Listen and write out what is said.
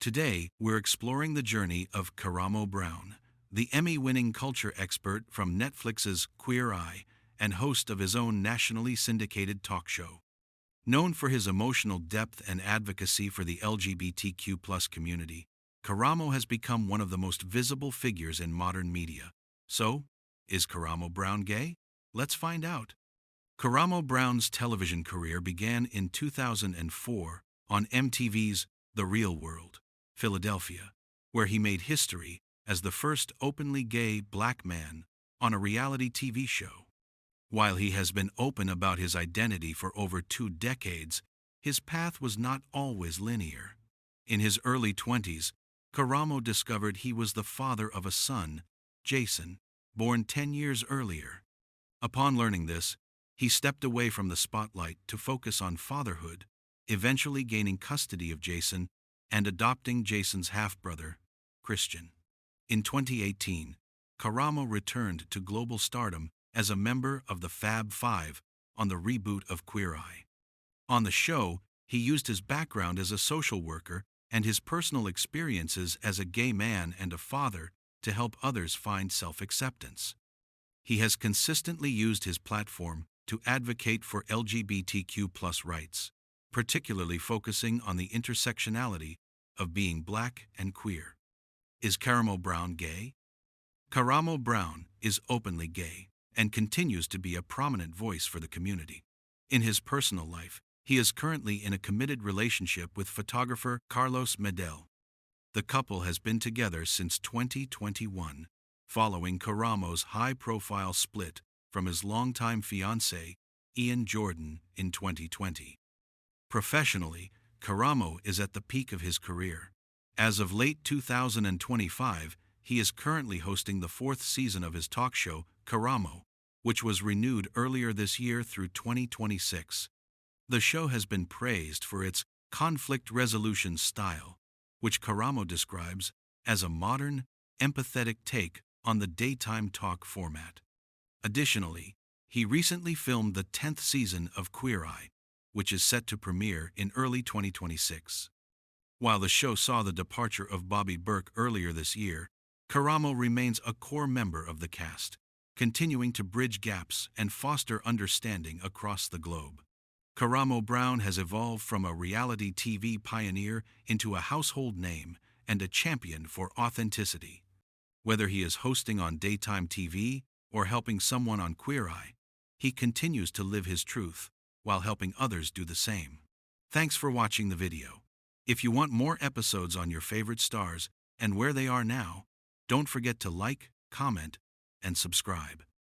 Today, we're exploring the journey of Karamo Brown, the Emmy-winning culture expert from Netflix's Queer Eye and host of his own nationally syndicated talk show. Known for his emotional depth and advocacy for the LGBTQ community, Karamo has become one of the most visible figures in modern media. So, is Karamo Brown gay? Let's find out. Karamo Brown's television career began in 2004 on MTV's The Real World, Philadelphia, where he made history as the first openly gay black man on a reality TV show. While he has been open about his identity for over 2 decades, his path was not always linear. In his early 20s, Karamo discovered he was the father of a son, Jason, born 10 years earlier. Upon learning this, he stepped away from the spotlight to focus on fatherhood, eventually gaining custody of Jason and adopting Jason's half-brother, Christian. In 2018, Karamo returned to global stardom as a member of the Fab Five on the reboot of Queer Eye. On the show, he used his background as a social worker and his personal experiences as a gay man and a father to help others find self-acceptance. He has consistently used his platform to advocate for LGBTQ rights, particularly focusing on the intersectionality of being black and queer. Is Karamo Brown gay? Karamo Brown is openly gay and continues to be a prominent voice for the community. In his personal life, he is currently in a committed relationship with photographer Carlos Medel. The couple has been together since 2021, following Karamo's high-profile split from his longtime fiancé, Ian Jordan, in 2020. Professionally, Karamo is at the peak of his career. As of late 2025, he is currently hosting the 4th season of his talk show, Karamo, which was renewed earlier this year through 2026. The show has been praised for its conflict resolution style, which Karamo describes as a modern, empathetic take on the daytime talk format. Additionally, he recently filmed the 10th season of Queer Eye, which is set to premiere in early 2026. While the show saw the departure of Bobby Burke earlier this year, Karamo remains a core member of the cast, continuing to bridge gaps and foster understanding across the globe. Karamo Brown has evolved from a reality TV pioneer into a household name and a champion for authenticity. Whether he is hosting on daytime TV or helping someone on Queer Eye, he continues to live his truth while helping others do the same. Thanks for watching the video. If you want more episodes on your favorite stars and where they are now, don't forget to like, comment, and subscribe.